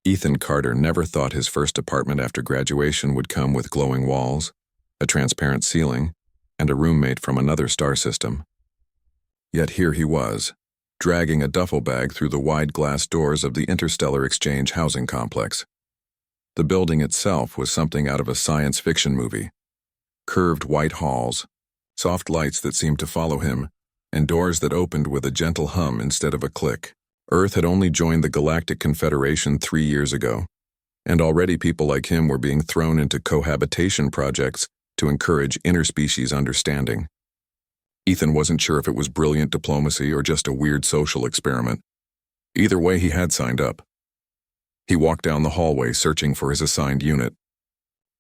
Ethan Carter never thought his first apartment after graduation would come with glowing walls, a transparent ceiling, and a roommate from another star system. Yet here he was, dragging a duffel bag through the wide glass doors of the Interstellar Exchange housing complex. The building itself was something out of a science fiction movie. Curved white halls, soft lights that seemed to follow him, and doors that opened with a gentle hum instead of a click. Earth had only joined the Galactic Confederation 3 years ago, and already people like him were being thrown into cohabitation projects to encourage interspecies understanding. Ethan wasn't sure if it was brilliant diplomacy or just a weird social experiment. Either way, he had signed up. He walked down the hallway searching for his assigned unit.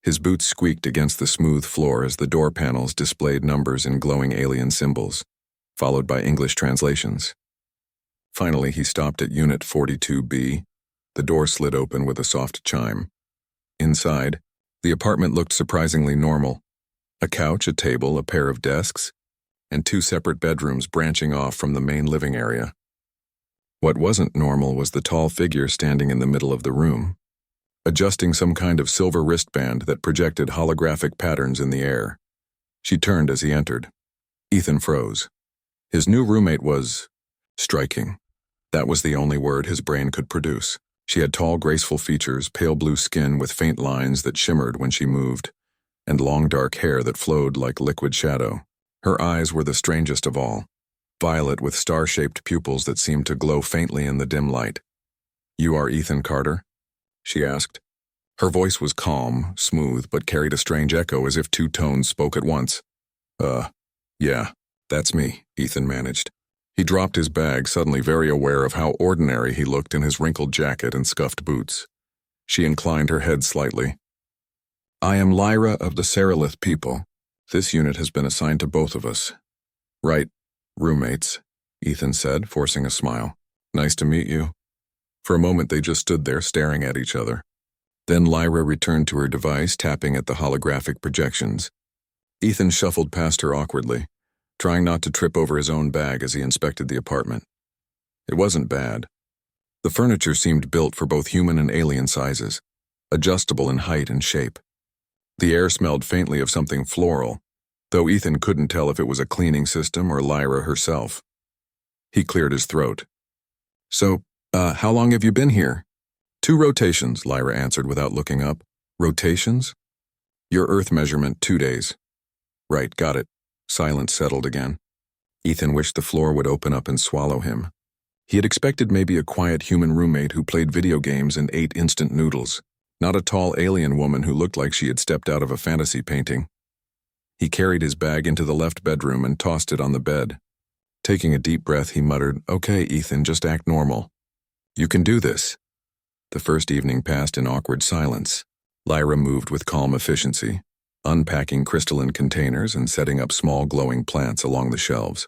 His boots squeaked against the smooth floor as the door panels displayed numbers in glowing alien symbols, followed by English translations. Finally, he stopped at Unit 42B. The door slid open with a soft chime. Inside, the apartment looked surprisingly normal. A couch, a table, a pair of desks, and 2 separate bedrooms branching off from the main living area. What wasn't normal was the tall figure standing in the middle of the room, adjusting some kind of silver wristband that projected holographic patterns in the air. She turned as he entered. Ethan froze. His new roommate was striking. That was the only word his brain could produce. She had tall, graceful features, pale blue skin with faint lines that shimmered when she moved, and long dark hair that flowed like liquid shadow. Her eyes were the strangest of all, violet with star-shaped pupils that seemed to glow faintly in the dim light. "You are Ethan Carter?" she asked. Her voice was calm, smooth, but carried a strange echo as if 2 tones spoke at once. Yeah, that's me," Ethan managed. He dropped his bag, suddenly very aware of how ordinary he looked in his wrinkled jacket and scuffed boots. She inclined her head slightly. "I am Lyra of the Seralith people. This unit has been assigned to both of us." "Right, roommates," Ethan said, forcing a smile. "Nice to meet you." For a moment they just stood there staring at each other. Then Lyra returned to her device, tapping at the holographic projections. Ethan shuffled past her awkwardly, trying not to trip over his own bag as he inspected the apartment. It wasn't bad. The furniture seemed built for both human and alien sizes, adjustable in height and shape. The air smelled faintly of something floral, though Ethan couldn't tell if it was a cleaning system or Lyra herself. He cleared his throat. "So, how long have you been here?" "2 rotations, Lyra answered without looking up. "Rotations?" "Your Earth measurement, 2 days." "Right, got it." Silence settled again. Ethan wished the floor would open up and swallow him. He had expected maybe a quiet human roommate who played video games and ate instant noodles, not a tall alien woman who looked like she had stepped out of a fantasy painting. He carried his bag into the left bedroom and tossed it on the bed. Taking a deep breath, he muttered, "Okay, Ethan, just act normal. You can do this." The first evening passed in awkward silence. Lyra moved with calm efficiency, unpacking crystalline containers and setting up small glowing plants along the shelves.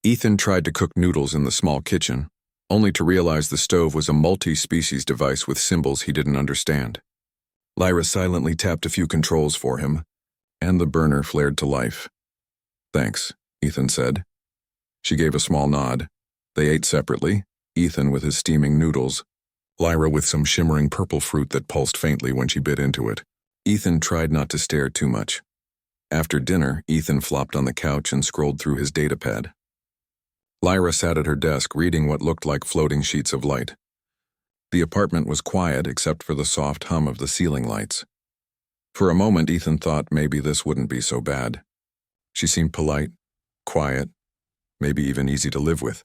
Ethan tried to cook noodles in the small kitchen, only to realize the stove was a multi-species device with symbols he didn't understand. Lyra silently tapped a few controls for him, and the burner flared to life. "Thanks," Ethan said. She gave a small nod. They ate separately, Ethan with his steaming noodles, Lyra with some shimmering purple fruit that pulsed faintly when she bit into it. Ethan tried not to stare too much. After dinner, Ethan flopped on the couch and scrolled through his datapad. Lyra sat at her desk reading what looked like floating sheets of light. The apartment was quiet except for the soft hum of the ceiling lights. For a moment, Ethan thought maybe this wouldn't be so bad. She seemed polite, quiet, maybe even easy to live with.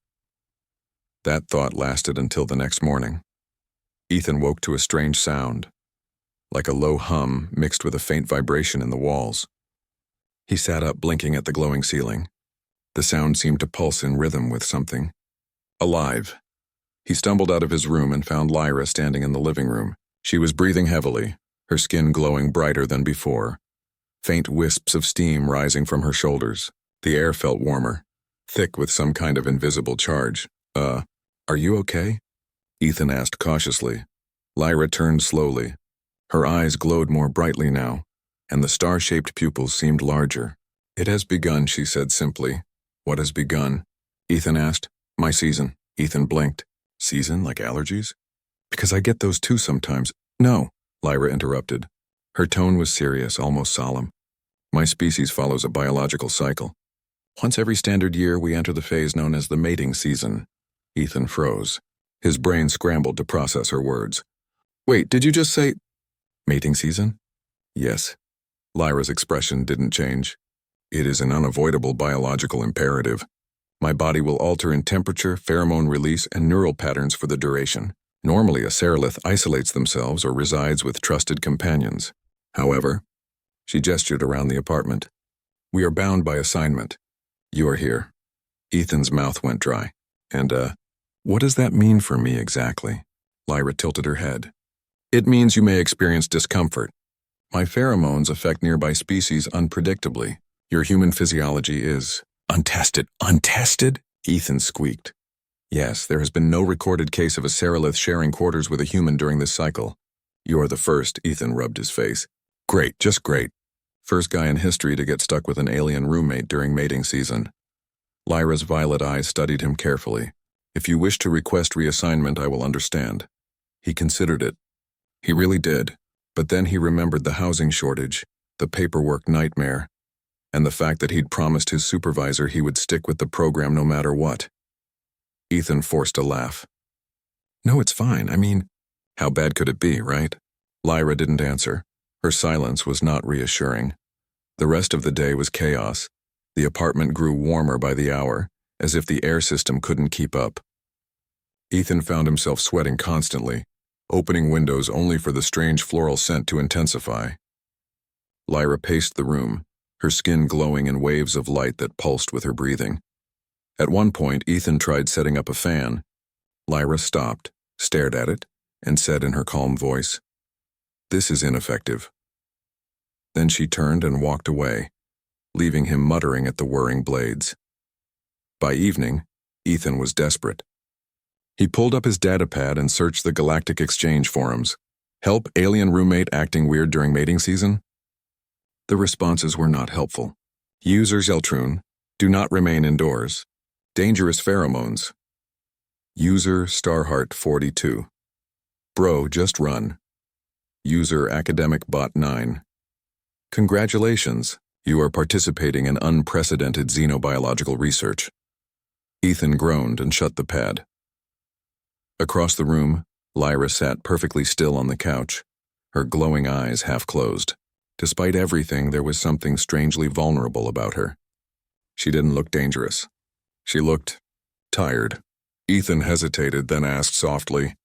That thought lasted until the next morning. Ethan woke to a strange sound, like a low hum mixed with a faint vibration in the walls. He sat up, blinking at the glowing ceiling. The sound seemed to pulse in rhythm with something. Alive. He stumbled out of his room and found Lyra standing in the living room. She was breathing heavily, her skin glowing brighter than before. Faint wisps of steam rising from her shoulders. The air felt warmer, thick with some kind of invisible charge. Are you okay?" Ethan asked cautiously. Lyra turned slowly. Her eyes glowed more brightly now, and the star-shaped pupils seemed larger. "It has begun," she said simply. "What has begun?" Ethan asked. "My season." Ethan blinked. "Season, like allergies?" Because I get those too sometimes. No, Lyra interrupted. Her tone was serious, almost solemn. My species follows a biological cycle. Once every standard year, we enter the phase known as the mating season. Ethan froze. His brain scrambled to process her words. Wait, did you just say mating season? Yes. Lyra's expression didn't change. It is an unavoidable biological imperative. My body will alter in temperature, pheromone release, and neural patterns for the duration. Normally, a cerolith isolates themselves or resides with trusted companions. However, she gestured around the apartment. We are bound by assignment. You are here. Ethan's mouth went dry. And, what does that mean for me exactly? Lyra tilted her head. It means you may experience discomfort. My pheromones affect nearby species unpredictably. Your human physiology is untested. Untested? Ethan squeaked. Yes, there has been no recorded case of a cerolith sharing quarters with a human during this cycle. You're the first, Ethan rubbed his face. Great, just great. First guy in history to get stuck with an alien roommate during mating season. Lyra's violet eyes studied him carefully. If you wish to request reassignment, I will understand. He considered it. He really did. But then he remembered the housing shortage, the paperwork nightmare, and the fact that he'd promised his supervisor he would stick with the program no matter what. Ethan forced a laugh. No, it's fine. I mean, how bad could it be, right? Lyra didn't answer. Her silence was not reassuring. The rest of the day was chaos. The apartment grew warmer by the hour, as if the air system couldn't keep up. Ethan found himself sweating constantly, opening windows only for the strange floral scent to intensify. Lyra paced the room, her skin glowing in waves of light that pulsed with her breathing. At one point, Ethan tried setting up a fan. Lyra stopped, stared at it, and said in her calm voice, "This is ineffective." Then she turned and walked away, leaving him muttering at the whirring blades. By evening, Ethan was desperate. He pulled up his datapad and searched the Galactic Exchange forums. Help alien roommate acting weird during mating season? The responses were not helpful. User Zeltrune, do not remain indoors. Dangerous pheromones. User Starheart 42. Bro, just run. User Academic Bot 9. Congratulations, you are participating in unprecedented xenobiological research. Ethan groaned and shut the pad. Across the room, Lyra sat perfectly still on the couch, her glowing eyes half closed. Despite everything, there was something strangely vulnerable about her. She didn't look dangerous. She looked tired. Ethan hesitated, then asked softly,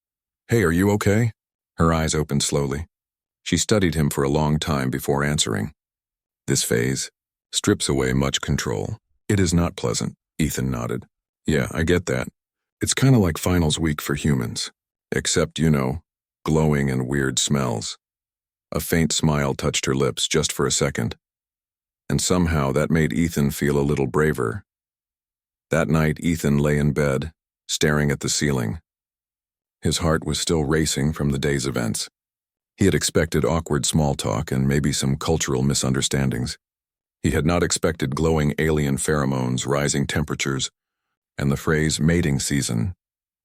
"Hey, are you okay?" Her eyes opened slowly. She studied him for a long time before answering. This phase strips away much control. It is not pleasant, Ethan nodded. Yeah, I get that. It's kind of like finals week for humans. Except, glowing and weird smells. A faint smile touched her lips just for a second. And somehow that made Ethan feel a little braver. That night, Ethan lay in bed, staring at the ceiling. His heart was still racing from the day's events. He had expected awkward small talk and maybe some cultural misunderstandings. He had not expected glowing alien pheromones, rising temperatures, and the phrase mating season.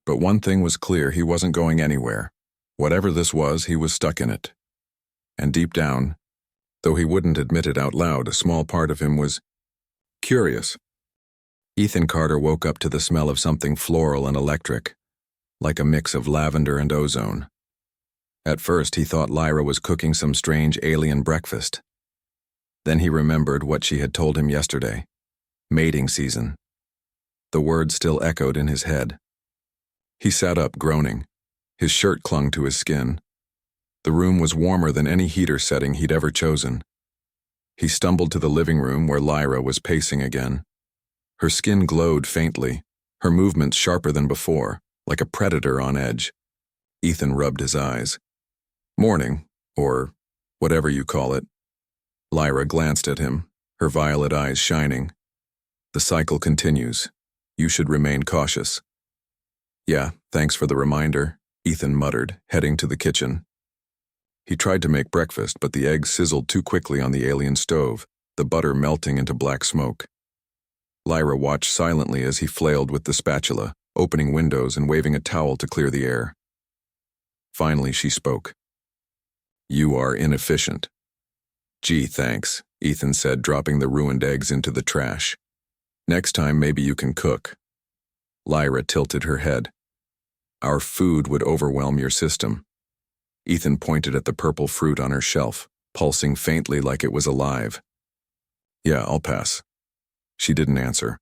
But one thing was clear, he wasn't going anywhere. Whatever this was, he was stuck in it. And deep down, though he wouldn't admit it out loud, a small part of him was curious. Ethan Carter woke up to the smell of something floral and electric, like a mix of lavender and ozone. At first, he thought Lyra was cooking some strange alien breakfast. Then he remembered what she had told him yesterday. Mating season. The words still echoed in his head. He sat up, groaning. His shirt clung to his skin. The room was warmer than any heater setting he'd ever chosen. He stumbled to the living room where Lyra was pacing again. Her skin glowed faintly, her movements sharper than before, like a predator on edge. Ethan rubbed his eyes. Morning, or whatever you call it. Lyra glanced at him, her violet eyes shining. The cycle continues. You should remain cautious. Yeah, thanks for the reminder, Ethan muttered, heading to the kitchen. He tried to make breakfast, but the eggs sizzled too quickly on the alien stove, the butter melting into black smoke. Lyra watched silently as he flailed with the spatula, opening windows and waving a towel to clear the air. Finally, she spoke. You are inefficient. Gee, thanks, Ethan said, dropping the ruined eggs into the trash. Next time, maybe you can cook. Lyra tilted her head. Our food would overwhelm your system. Ethan pointed at the purple fruit on her shelf, pulsing faintly like it was alive. Yeah, I'll pass. She didn't answer.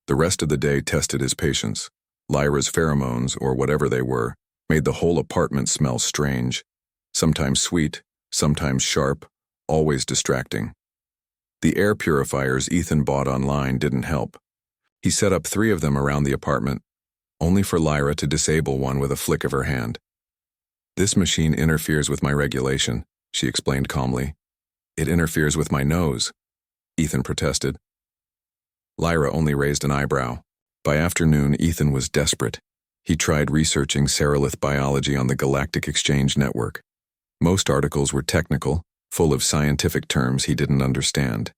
The rest of the day tested his patience. Lyra's pheromones, or whatever they were, made the whole apartment smell strange. Sometimes sweet, sometimes sharp, always distracting. The air purifiers Ethan bought online didn't help. He set up 3 of them around the apartment, only for Lyra to disable one with a flick of her hand. This machine interferes with my regulation, she explained calmly. It interferes with my nose, Ethan protested. Lyra only raised an eyebrow. By afternoon, Ethan was desperate. He tried researching cerulith biology on the Galactic Exchange Network. Most articles were technical, full of scientific terms he didn't understand.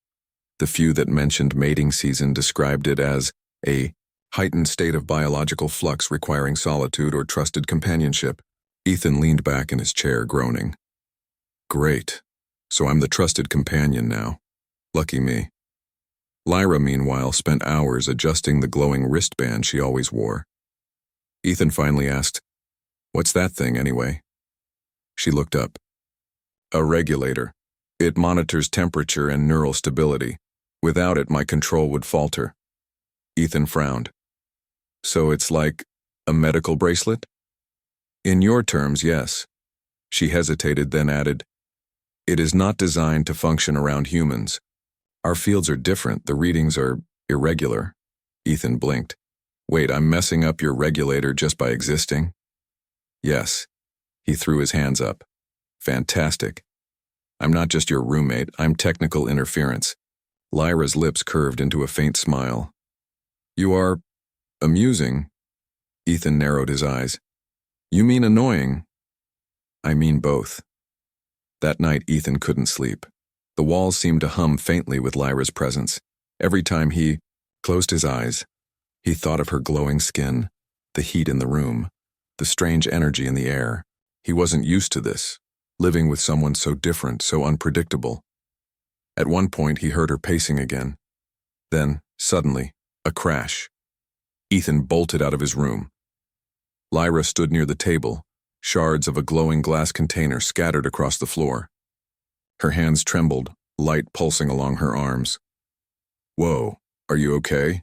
The few that mentioned mating season described it as a heightened state of biological flux requiring solitude or trusted companionship. Ethan leaned back in his chair, groaning. Great. So I'm the trusted companion now. Lucky me. Lyra, meanwhile, spent hours adjusting the glowing wristband she always wore. Ethan finally asked, What's that thing, anyway? She looked up. A regulator. It monitors temperature and neural stability. Without it, my control would falter. Ethan frowned. So it's like a medical bracelet? In your terms, yes. She hesitated, then added, It is not designed to function around humans. Our fields are different, the readings are irregular. Ethan blinked. Wait, I'm messing up your regulator just by existing? Yes. He threw his hands up. Fantastic. I'm not just your roommate, I'm technical interference. Lyra's lips curved into a faint smile. You are amusing. Ethan narrowed his eyes. You mean annoying? I mean both. That night, Ethan couldn't sleep. The walls seemed to hum faintly with Lyra's presence. Every time he closed his eyes, he thought of her glowing skin, the heat in the room, the strange energy in the air. He wasn't used to this, living with someone so different, so unpredictable. At one point, he heard her pacing again. Then, suddenly, a crash. Ethan bolted out of his room. Lyra stood near the table, shards of a glowing glass container scattered across the floor. Her hands trembled, light pulsing along her arms. Whoa, are you okay?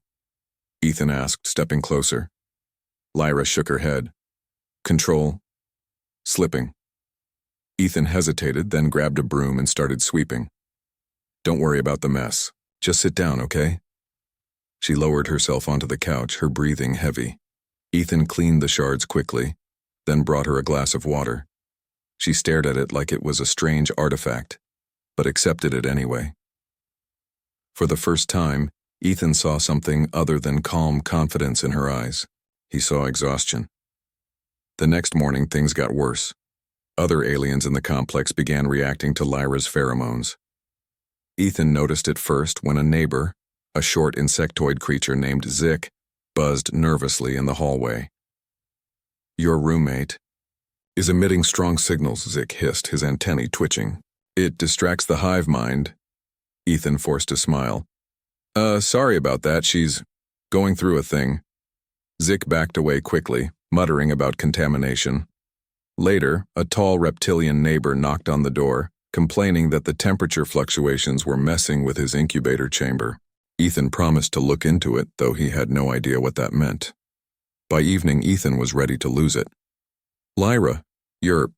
Ethan asked, stepping closer. Lyra shook her head. Control. Slipping. Ethan hesitated, then grabbed a broom and started sweeping. Don't worry about the mess. Just sit down, okay? She lowered herself onto the couch, her breathing heavy. Ethan cleaned the shards quickly, then brought her a glass of water. She stared at it like it was a strange artifact, but accepted it anyway. For the first time, Ethan saw something other than calm confidence in her eyes. He saw exhaustion. The next morning, things got worse. Other aliens in the complex began reacting to Lyra's pheromones. Ethan noticed it first when a neighbor, a short insectoid creature named Zik, buzzed nervously in the hallway. Your roommate is emitting strong signals, Zik hissed, his antennae twitching. It distracts the hive mind. Ethan forced a smile. Sorry about that, she's going through a thing. Zik backed away quickly, muttering about contamination. Later, a tall reptilian neighbor knocked on the door, complaining that the temperature fluctuations were messing with his incubator chamber. Ethan promised to look into it, though he had no idea what that meant. By evening, Ethan was ready to lose it. Lyra, your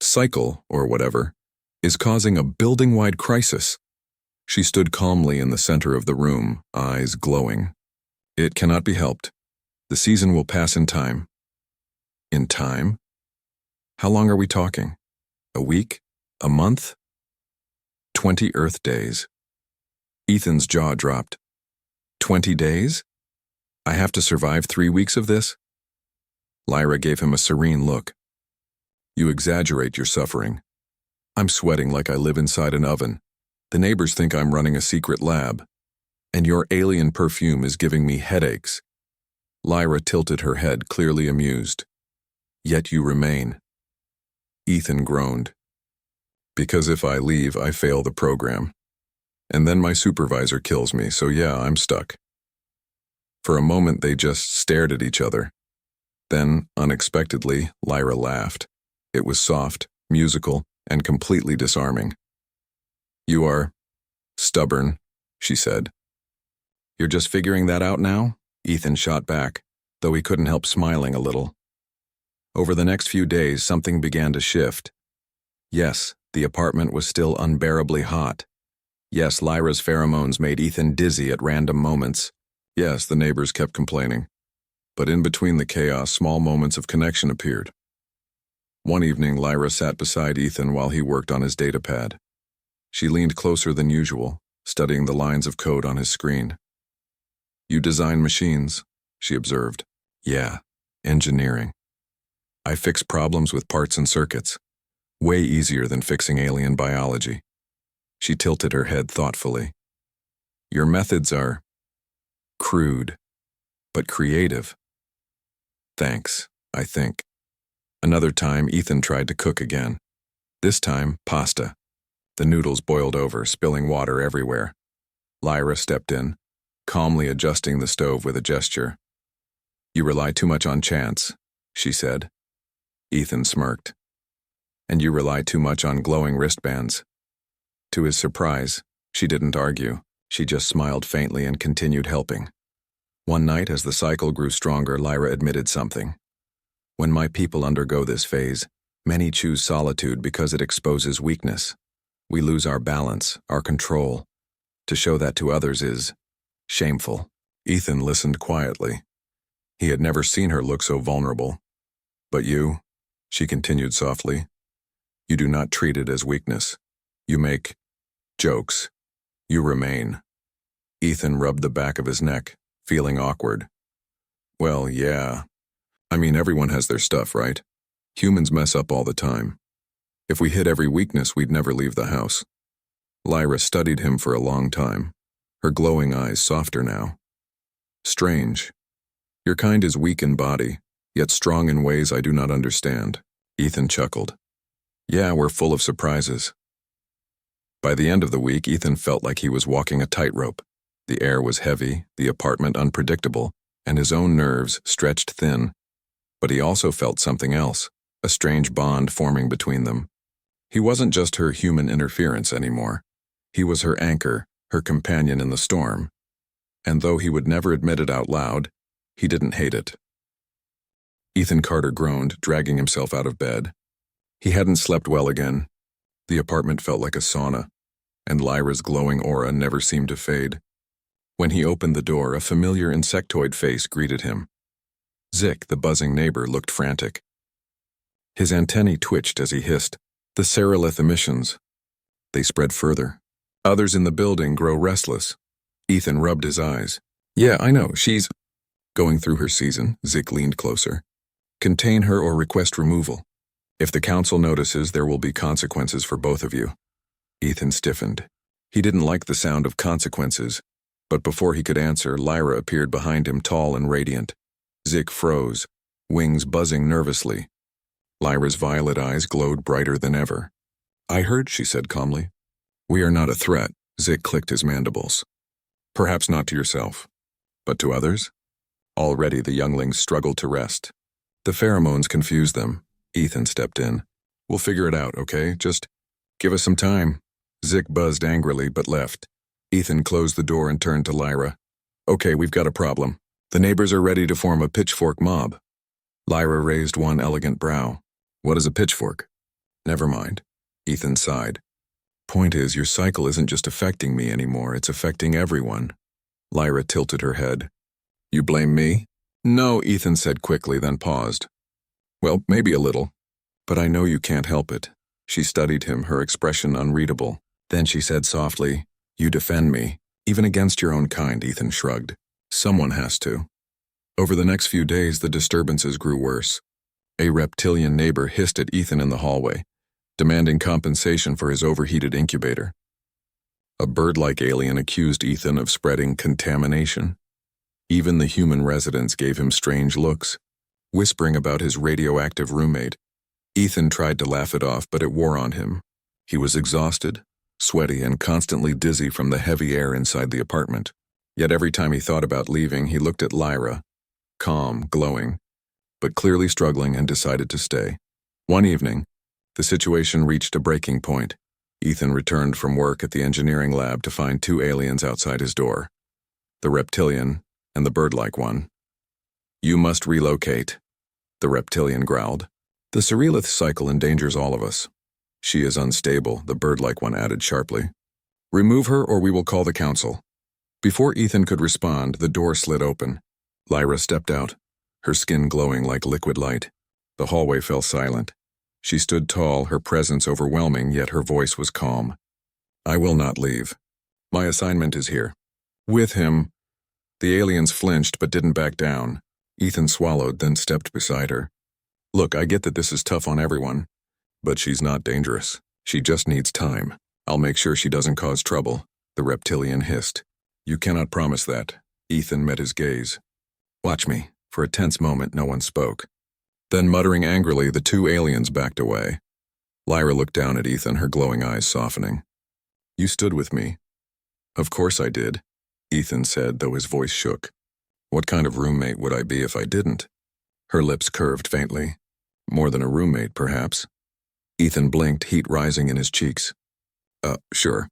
cycle, or whatever, is causing a building-wide crisis. She stood calmly in the center of the room, eyes glowing. It cannot be helped. The season will pass in time. In time? How long are we talking? A week? A month? 20 Earth days. Ethan's jaw dropped. 20 days? I have to survive 3 weeks of this? Lyra gave him a serene look. You exaggerate your suffering. I'm sweating like I live inside an oven. The neighbors think I'm running a secret lab. And your alien perfume is giving me headaches. Lyra tilted her head, clearly amused. Yet you remain. Ethan groaned. Because if I leave, I fail the program. And then my supervisor kills me, so yeah, I'm stuck. For a moment, they just stared at each other. Then, unexpectedly, Lyra laughed. It was soft, musical, and completely disarming. You are stubborn, she said. You're just figuring that out now? Ethan shot back, though he couldn't help smiling a little. Over the next few days, something began to shift. Yes, the apartment was still unbearably hot. Yes, Lyra's pheromones made Ethan dizzy at random moments. Yes, the neighbors kept complaining. But in between the chaos, small moments of connection appeared. One evening, Lyra sat beside Ethan while he worked on his datapad. She leaned closer than usual, studying the lines of code on his screen. You design machines, she observed. Yeah, engineering. I fix problems with parts and circuits. Way easier than fixing alien biology. She tilted her head thoughtfully. Your methods are crude, but creative. Thanks, I think. Another time, Ethan tried to cook again. This time, pasta. The noodles boiled over, spilling water everywhere. Lyra stepped in, calmly adjusting the stove with a gesture. You rely too much on chance, she said. Ethan smirked. And you rely too much on glowing wristbands. To his surprise, she didn't argue. She just smiled faintly and continued helping. One night, as the cycle grew stronger, Lyra admitted something. When my people undergo this phase, many choose solitude because it exposes weakness. We lose our balance, our control. To show that to others is shameful. Ethan listened quietly. He had never seen her look so vulnerable. But you, she continued softly, you do not treat it as weakness. You make jokes. You remain. Ethan rubbed the back of his neck, feeling awkward. Well, yeah. I mean, everyone has their stuff, right? Humans mess up all the time. If we hid every weakness, we'd never leave the house. Lyra studied him for a long time, her glowing eyes softer now. Strange. Your kind is weak in body, yet strong in ways I do not understand. Ethan chuckled. Yeah, we're full of surprises. By the end of the week, Ethan felt like he was walking a tightrope. The air was heavy, the apartment unpredictable, and his own nerves stretched thin. But he also felt something else, a strange bond forming between them. He wasn't just her human interference anymore. He was her anchor, her companion in the storm. And though he would never admit it out loud, he didn't hate it. Ethan Carter groaned, dragging himself out of bed. He hadn't slept well again. The apartment felt like a sauna, and Lyra's glowing aura never seemed to fade. When he opened the door, a familiar insectoid face greeted him. Zick, the buzzing neighbor, looked frantic. His antennae twitched as he hissed, the Cerealith emissions. They spread further. Others in the building grow restless. Ethan rubbed his eyes. Yeah, I know, she's going through her season. Zick leaned closer. Contain her or request removal. If the council notices, there will be consequences for both of you. Ethan stiffened. He didn't like the sound of consequences, but before he could answer, Lyra appeared behind him, tall and radiant. Zick froze, wings buzzing nervously. Lyra's violet eyes glowed brighter than ever. I heard, she said calmly. We are not a threat. Zick clicked his mandibles. Perhaps not to yourself, but to others? Already the younglings struggled to rest. The pheromones confused them. Ethan stepped in. We'll figure it out, okay? Just give us some time. Zick buzzed angrily but left. Ethan closed the door and turned to Lyra. Okay, we've got a problem. The neighbors are ready to form a pitchfork mob. Lyra raised one elegant brow. What is a pitchfork? Never mind. Ethan sighed. Point is, your cycle isn't just affecting me anymore, it's affecting everyone. Lyra tilted her head. You blame me? No, Ethan said quickly, then paused. Well, maybe a little, but I know you can't help it. She studied him, her expression unreadable. Then she said softly, You defend me. Even against your own kind, Ethan shrugged. Someone has to. Over the next few days, the disturbances grew worse. A reptilian neighbor hissed at Ethan in the hallway, demanding compensation for his overheated incubator. A bird-like alien accused Ethan of spreading contamination. Even the human residents gave him strange looks, whispering about his radioactive roommate. Ethan tried to laugh it off, but it wore on him. He was exhausted, sweaty, and constantly dizzy from the heavy air inside the apartment. Yet every time he thought about leaving, he looked at Lyra, calm, glowing, but clearly struggling, and decided to stay. One evening, the situation reached a breaking point. Ethan returned from work at the engineering lab to find two aliens outside his door, the reptilian and the bird-like one. "You must relocate," the reptilian growled. "The Cerealith cycle endangers all of us." "She is unstable," the bird-like one added sharply. "Remove her or we will call the council." Before Ethan could respond, the door slid open. Lyra stepped out, her skin glowing like liquid light. The hallway fell silent. She stood tall, her presence overwhelming, yet her voice was calm. "I will not leave. My assignment is here." With him, the aliens flinched but didn't back down. Ethan swallowed, then stepped beside her. "Look, I get that this is tough on everyone, but she's not dangerous. She just needs time. I'll make sure she doesn't cause trouble," the reptilian hissed. "You cannot promise that." Ethan met his gaze. "Watch me." For a tense moment, no one spoke. Then, muttering angrily, the two aliens backed away. Lyra looked down at Ethan, her glowing eyes softening. "You stood with me." "Of course I did," Ethan said, though his voice shook. "What kind of roommate would I be if I didn't?" Her lips curved faintly. "More than a roommate, perhaps." Ethan blinked, heat rising in his cheeks. Sure.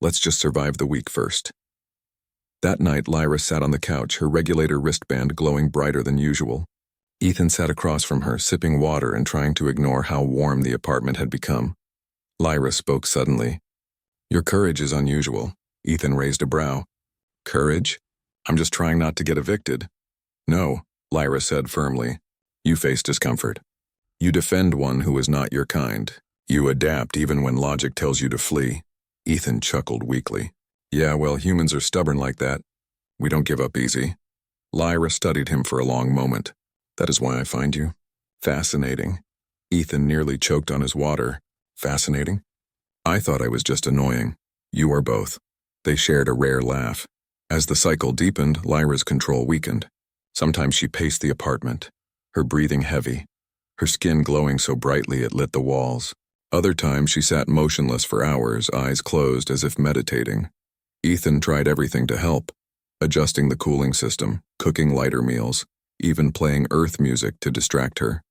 Let's just survive the week first." That night, Lyra sat on the couch, her regulator wristband glowing brighter than usual. Ethan sat across from her, sipping water and trying to ignore how warm the apartment had become. Lyra spoke suddenly. "Your courage is unusual." Ethan raised a brow. "Courage? I'm just trying not to get evicted." "No," Lyra said firmly. "You face discomfort. You defend one who is not your kind. You adapt even when logic tells you to flee." Ethan chuckled weakly. "Yeah, well, humans are stubborn like that. We don't give up easy." Lyra studied him for a long moment. "That is why I find you fascinating." Ethan nearly choked on his water. "Fascinating? I thought I was just annoying. You are both." They shared a rare laugh. As the cycle deepened, Lyra's control weakened. Sometimes she paced the apartment, her breathing heavy, her skin glowing so brightly it lit the walls. Other times she sat motionless for hours, eyes closed as if meditating. Ethan tried everything to help, adjusting the cooling system, cooking lighter meals, even playing earth music to distract her.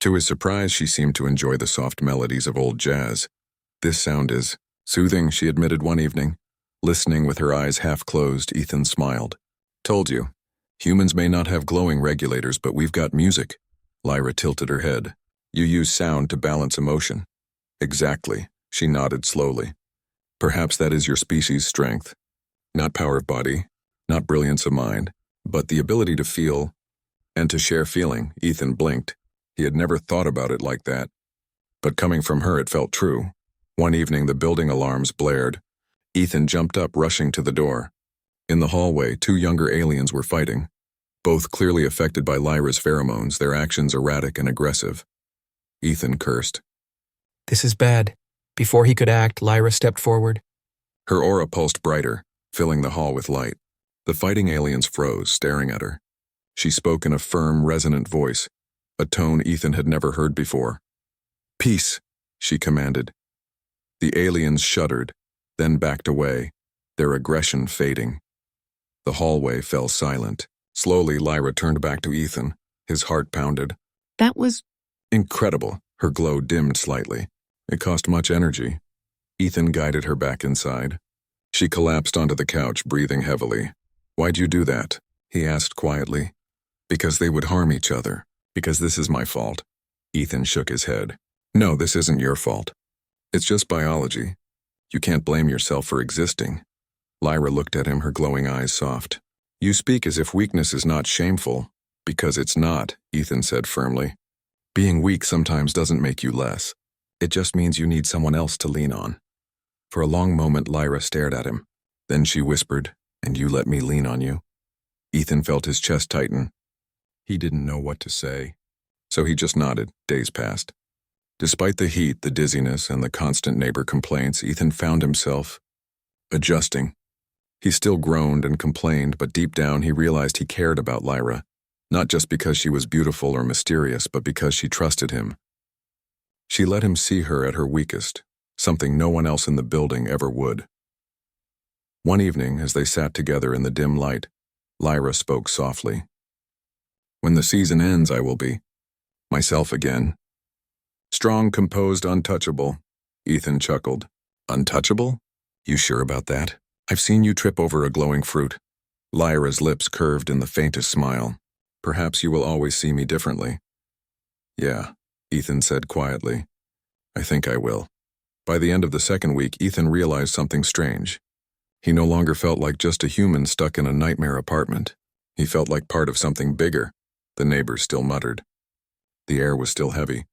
To his surprise, she seemed to enjoy the soft melodies of old jazz. "This sound is soothing," she admitted one evening. Listening with her eyes half closed, Ethan smiled. "Told you. Humans may not have glowing regulators, but we've got music." Lyra tilted her head. "You use sound to balance emotion." "Exactly," she nodded slowly. "Perhaps that is your species' strength. Not power of body, not brilliance of mind, but the ability to feel and to share feeling." Ethan blinked. He had never thought about it like that. But coming from her, it felt true. One evening, the building alarms blared. Ethan jumped up, rushing to the door. In the hallway, two younger aliens were fighting. Both clearly affected by Lyra's pheromones, their actions erratic and aggressive. Ethan cursed. "This is bad." Before he could act, Lyra stepped forward. Her aura pulsed brighter, filling the hall with light. The fighting aliens froze, staring at her. She spoke in a firm, resonant voice, a tone Ethan had never heard before. "Peace," she commanded. The aliens shuddered, then backed away, their aggression fading. The hallway fell silent. Slowly, Lyra turned back to Ethan. His heart pounded. "That was incredible." Her glow dimmed slightly. "It cost much energy." Ethan guided her back inside. She collapsed onto the couch, breathing heavily. "Why'd you do that?" he asked quietly. "Because they would harm each other. Because this is my fault." Ethan shook his head. "No, this isn't your fault. It's just biology. You can't blame yourself for existing." Lyra looked at him, her glowing eyes soft. "You speak as if weakness is not shameful." "Because it's not," Ethan said firmly. "Being weak sometimes doesn't make you less. It just means you need someone else to lean on." For a long moment, Lyra stared at him. Then she whispered, "And you let me lean on you." Ethan felt his chest tighten. He didn't know what to say, so he just nodded. Days passed. Despite the heat, the dizziness, and the constant neighbor complaints, Ethan found himself adjusting. He still groaned and complained, but deep down he realized he cared about Lyra, not just because she was beautiful or mysterious, but because she trusted him. She let him see her at her weakest, something no one else in the building ever would. One evening, as they sat together in the dim light, Lyra spoke softly. "When the season ends, I will be myself again. Strong, composed, untouchable." Ethan chuckled. "Untouchable? You sure about that? I've seen you trip over a glowing fruit." Lyra's lips curved in the faintest smile. "Perhaps you will always see me differently." "Yeah," Ethan said quietly. "I think I will." By the end of the second week, Ethan realized something strange. He no longer felt like just a human stuck in a nightmare apartment. He felt like part of something bigger. The neighbors still muttered. The air was still heavy.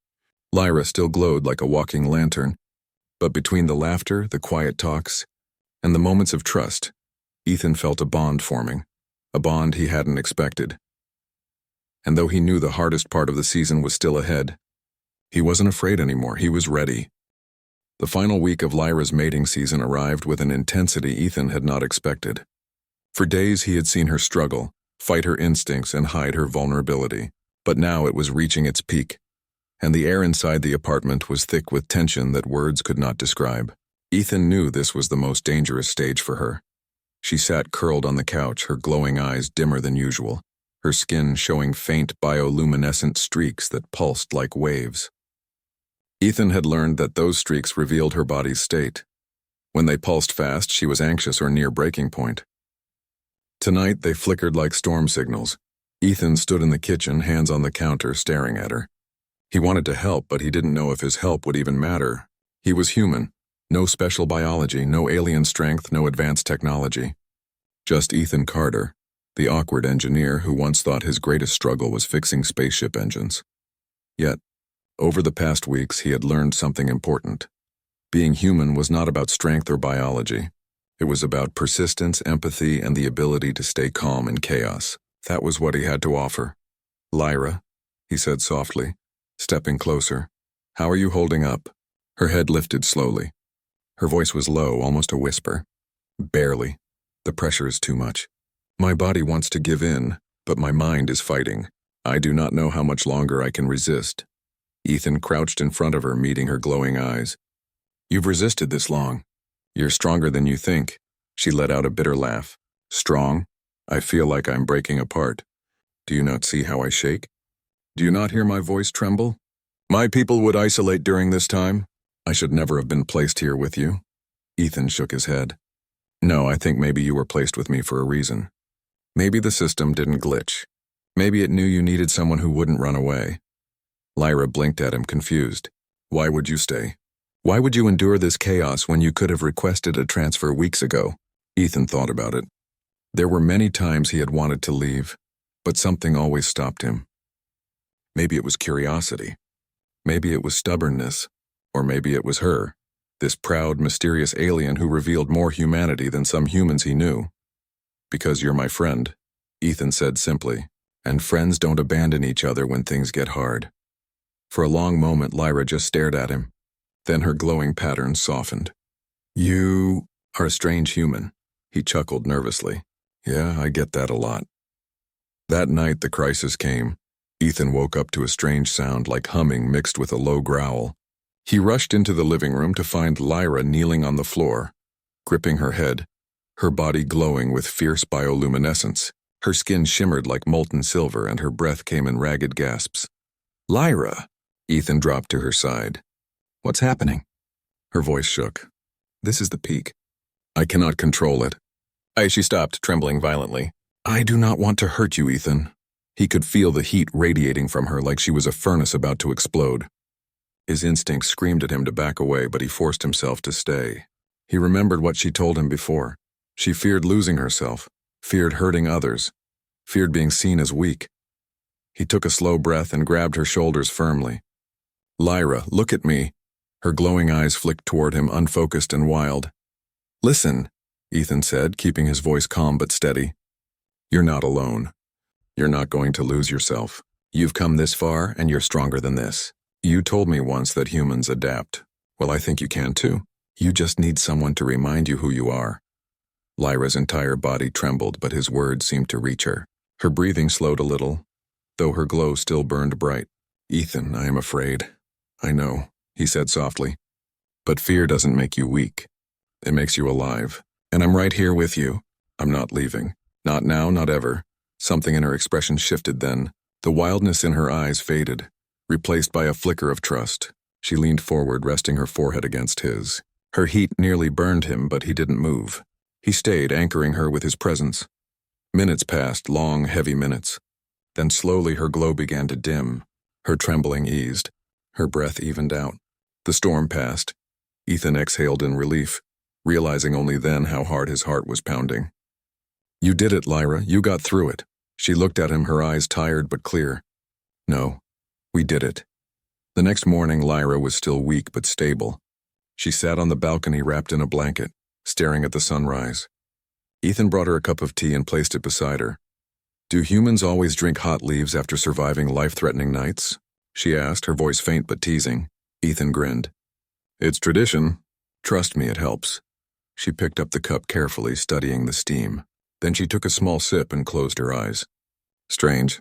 Lyra still glowed like a walking lantern. But between the laughter, the quiet talks, and the moments of trust, Ethan felt a bond forming, a bond he hadn't expected. And though he knew the hardest part of the season was still ahead, he wasn't afraid anymore. He was ready. The final week of Lyra's mating season arrived with an intensity Ethan had not expected. For days he had seen her struggle, fight her instincts and hide her vulnerability, but now it was reaching its peak, and the air inside the apartment was thick with tension that words could not describe. Ethan knew this was the most dangerous stage for her. She sat curled on the couch, her glowing eyes dimmer than usual, her skin showing faint bioluminescent streaks that pulsed like waves. Ethan had learned that those streaks revealed her body's state. When they pulsed fast, she was anxious or near breaking point. Tonight, they flickered like storm signals. Ethan stood in the kitchen, hands on the counter, staring at her. He wanted to help, but he didn't know if his help would even matter. He was human. No special biology, no alien strength, no advanced technology. Just Ethan Carter, the awkward engineer who once thought his greatest struggle was fixing spaceship engines. Yet, over the past weeks, he had learned something important. Being human was not about strength or biology. It was about persistence, empathy, and the ability to stay calm in chaos. That was what he had to offer. "Lyra," he said softly, stepping closer. "How are you holding up?" Her head lifted slowly. Her voice was low, almost a whisper. "Barely. The pressure is too much. My body wants to give in, but my mind is fighting. I do not know how much longer I can resist." Ethan crouched in front of her, meeting her glowing eyes. "You've resisted this long. You're stronger than you think." She let out a bitter laugh. "Strong? I feel like I'm breaking apart. Do you not see how I shake? Do you not hear my voice tremble? My people would isolate during this time. I should never have been placed here with you." Ethan shook his head. "No, I think maybe you were placed with me for a reason. Maybe the system didn't glitch. Maybe it knew you needed someone who wouldn't run away." Lyra blinked at him, confused. "Why would you stay? Why would you endure this chaos when you could have requested a transfer weeks ago?" Ethan thought about it. There were many times he had wanted to leave, but something always stopped him. Maybe it was curiosity. Maybe it was stubbornness. Or maybe it was her, this proud, mysterious alien who revealed more humanity than some humans he knew. "Because you're my friend," Ethan said simply, "and friends don't abandon each other when things get hard." For a long moment, Lyra just stared at him. Then her glowing pattern softened. "You are a strange human," he chuckled nervously. "Yeah, I get that a lot." That night, the crisis came. Ethan woke up to a strange sound like humming mixed with a low growl. He rushed into the living room to find Lyra kneeling on the floor, gripping her head, her body glowing with fierce bioluminescence. Her skin shimmered like molten silver and her breath came in ragged gasps. "Lyra!" Ethan dropped to her side. "What's happening?" Her voice shook. "This is the peak. I cannot control it." She stopped, trembling violently. "I do not want to hurt you, Ethan." He could feel the heat radiating from her like she was a furnace about to explode. His instincts screamed at him to back away, but he forced himself to stay. He remembered what she told him before. She feared losing herself, feared hurting others, feared being seen as weak. He took a slow breath and grabbed her shoulders firmly. "Lyra, look at me." Her glowing eyes flicked toward him, unfocused and wild. "Listen," Ethan said, keeping his voice calm but steady. "You're not alone. You're not going to lose yourself. You've come this far, and you're stronger than this. You told me once that humans adapt. Well, I think you can too. You just need someone to remind you who you are." Lyra's entire body trembled, but his words seemed to reach her. Her breathing slowed a little, though her glow still burned bright. "Ethan, I am afraid. I know. he said softly. But fear doesn't make you weak. It makes you alive. And I'm right here with you. I'm not leaving. Not now, not ever. Something in her expression shifted then. The wildness in her eyes faded, replaced by a flicker of trust. She leaned forward, resting her forehead against his. Her heat nearly burned him, but he didn't move. He stayed, anchoring her with his presence. Minutes passed, long, heavy minutes. Then slowly her glow began to dim. Her trembling eased. Her breath evened out. The storm passed. Ethan exhaled in relief, realizing only then how hard his heart was pounding. You did it, Lyra. You got through it. She looked at him, her eyes tired but clear. No, we did it. The next morning, Lyra was still weak but stable. She sat on the balcony wrapped in a blanket, staring at the sunrise. Ethan brought her a cup of tea and placed it beside her. Do humans always drink hot leaves after surviving life-threatening nights? She asked, her voice faint but teasing. Ethan grinned. It's tradition. Trust me, it helps. She picked up the cup carefully, studying the steam. Then she took a small sip and closed her eyes. Strange,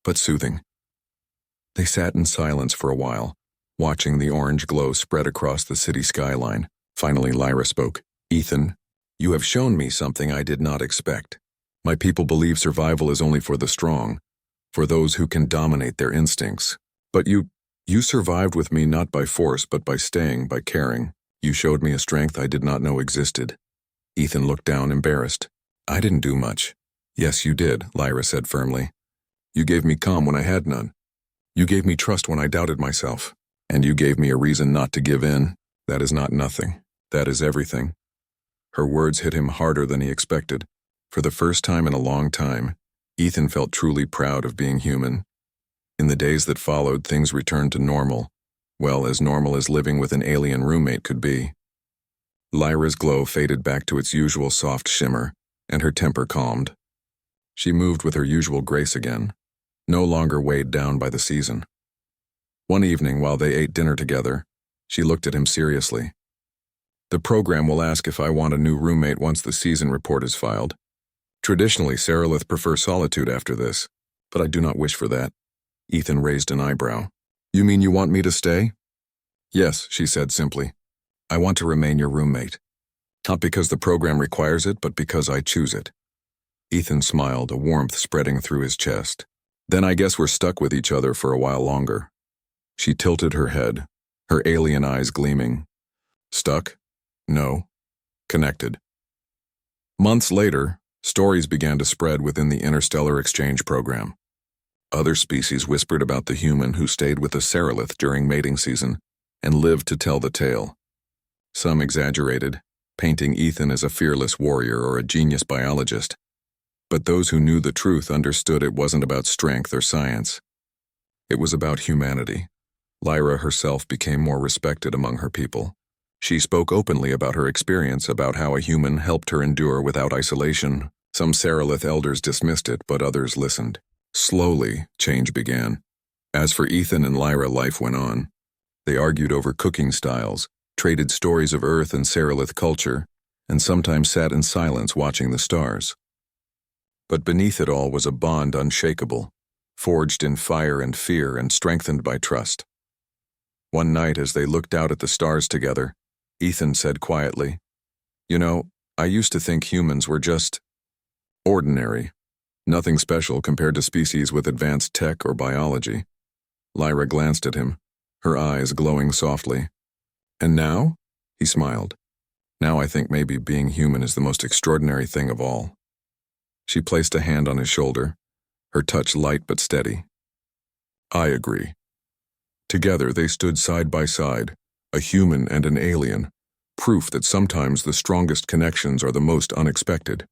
but soothing. They sat in silence for a while, watching the orange glow spread across the city skyline. Finally, Lyra spoke. Ethan, you have shown me something I did not expect. My people believe survival is only for the strong, for those who can dominate their instincts. But you survived with me not by force, but by staying, by caring. You showed me a strength I did not know existed. Ethan looked down, embarrassed. I didn't do much. Yes, you did, Lyra said firmly. You gave me calm when I had none. You gave me trust when I doubted myself. And you gave me a reason not to give in. That is not nothing. That is everything. Her words hit him harder than he expected. For the first time in a long time, Ethan felt truly proud of being human. In the days that followed, things returned to normal. Well, as normal as living with an alien roommate could be. Lyra's glow faded back to its usual soft shimmer, and her temper calmed. She moved with her usual grace again, no longer weighed down by the season. One evening, while they ate dinner together, she looked at him seriously. The program will ask if I want a new roommate once the season report is filed. Traditionally, Seralith prefer solitude after this, but I do not wish for that. Ethan raised an eyebrow. You mean you want me to stay? Yes, she said simply. I want to remain your roommate. Not because the program requires it, but because I choose it. Ethan smiled, a warmth spreading through his chest. Then I guess we're stuck with each other for a while longer. She tilted her head, her alien eyes gleaming. Stuck? No. Connected. Months later, stories began to spread within the interstellar exchange program. Other species whispered about the human who stayed with the Seralith during mating season and lived to tell the tale. Some exaggerated, painting Ethan as a fearless warrior or a genius biologist. But those who knew the truth understood it wasn't about strength or science. It was about humanity. Lyra herself became more respected among her people. She spoke openly about her experience, about how a human helped her endure without isolation. Some Seralith elders dismissed it, but others listened. Slowly, change began. As for Ethan and Lyra, life went on. They argued over cooking styles, traded stories of Earth and Seralith culture, and sometimes sat in silence watching the stars. But beneath it all was a bond unshakable, forged in fire and fear and strengthened by trust. One night, as they looked out at the stars together, Ethan said quietly, You know, I used to think humans were just ordinary. Nothing special compared to species with advanced tech or biology. Lyra glanced at him, her eyes glowing softly. And now? He smiled. Now I think maybe being human is the most extraordinary thing of all. She placed a hand on his shoulder, her touch light but steady. I agree. Together they stood side by side, a human and an alien, proof that sometimes the strongest connections are the most unexpected.